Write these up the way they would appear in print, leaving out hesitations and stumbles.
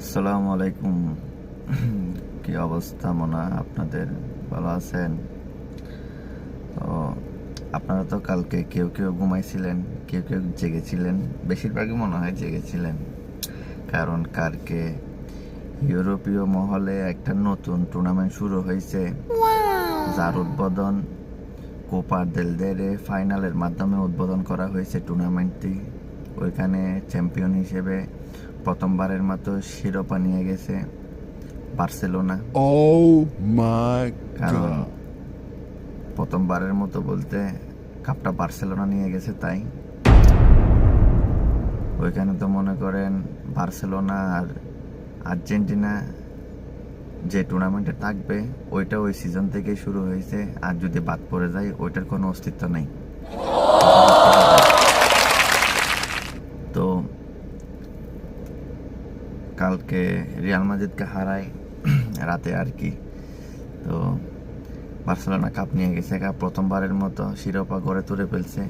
আসসালামু আলাইকুম। কি অবস্থা? মনে হয় আপনাদের ভালো আছেন। তো আপনারা তো কালকে কেউ কেউ ঘুমাইছিলেন, কেউ কেউ জেগেছিলেন, বেশিরভাগই মনে হয় জেগেছিলেন। কারণ কালকে ইউরোপীয় মহলে একটা নতুন টুর্নামেন্ট শুরু হয়েছে, যার উদ্বোধন কোপা দেল রে ফাইনালের মাধ্যমে উদ্বোধন করা হয়েছে টুর্নামেন্টটি। ওইখানে চ্যাম্পিয়ন হিসেবে প্রথমবারের মতো শিরোপা নিয়ে গেছে বার্সেলোনা। Oh my কারণ god. প্রথমবারের মতো বলতে কাপটা বার্সেলোনা নিয়ে গেছে, তাই ওইখানে তো মনে করেন বার্সেলোনা আর আর্জেন্টিনা যে টুর্নামেন্টে থাকবে ওইটা ওই সিজন থেকেই শুরু হয়েছে, আর যদি বাদ পড়ে যায় ওইটার কোনো অস্তিত্ব নেই। তো কালকে রিয়াল মাদ্রিদকে হারায় রাতে আর কি। তো বার্সেলোনা কাপ নিয়ে গেছে, প্রথমবারের মতো শিরোপা গড়ে তুলে ফেলছে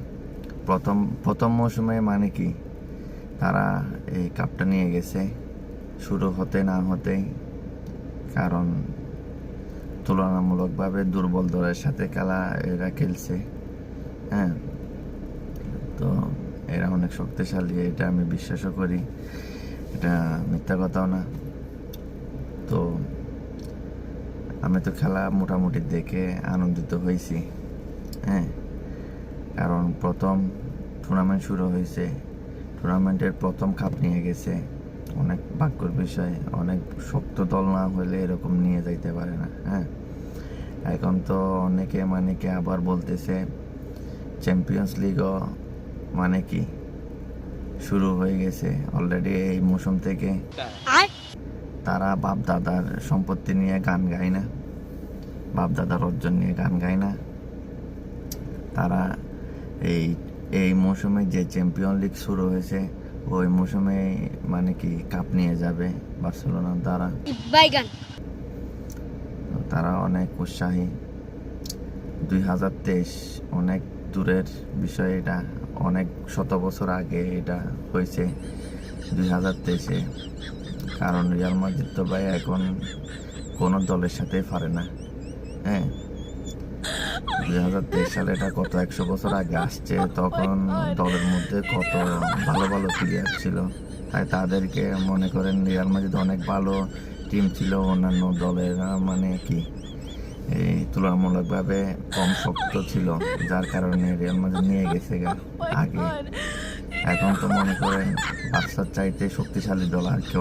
প্রথম মৌসুমে। মানে কি, তারা এই কাপটা নিয়ে গেছে শুরু হতে না হতেই। কারণ তুলনামূলকভাবে দুর্বল দলের সাথে খেলা এরা খেলছে। হ্যাঁ, তো এরা অনেক শক্তিশালী, এটা আমি বিশ্বাসও করি, এটা মিথ্যা কথাও না। তো আমি তো খেলা মোটামুটি দেখে আনন্দিত হয়েছি। হ্যাঁ, কারণ প্রথম টুর্নামেন্ট শুরু হয়েছে, টুর্নামেন্টের প্রথম কাপ নিয়ে গেছে, অনেক ভাগ্যের বিষয়। অনেক শক্ত দল না হলে এরকম নিয়ে যাইতে পারে না। হ্যাঁ, এখন তো অনেকে আবার বলতেছে চ্যাম্পিয়ন্স লিগও মানে কি শুরু হয়ে গেছে অলরেডি এই মৌসুম থেকে। তারা বাপ দাদার সম্পত্তি নিয়ে গান গায় না, বাপ দাদার অর্জন নিয়ে গান গায় না। তারা এই এই মৌসুমে যে চ্যাম্পিয়ন লিগ শুরু হয়েছে ওই মৌসুমে মানে কি কাপ নিয়ে যাবে বার্সেলোনার দ্বারা। তারা অনেক উৎসাহী। 2023 অনেক দূরের বিষয়, এটা অনেক শত বছর আগে এটা হয়েছে 2023-এ। কারণ রিয়াল মাদ্রিদ তো ভাই এখন কোনো দলের সাথে পারে না। হ্যাঁ, 2023 সালে এটা কত 100 বছর আগে আসছে। তখন দলের মধ্যে কত ভালো ভালো প্লেয়ার ছিল, তাই তাদেরকে মনে করেন রিয়াল মাদ্রিদ অনেক ভালো টিম ছিল, অন্যান্য দলের মানে কি এই তুলনামূলকভাবে কম শক্ত ছিল, যার কারণে রিয়াল মাদ্রিদ নিয়ে গেছে আগে। এখন তো মনে করেন বার্সার চাইতে শক্তিশালী দল আর কেউ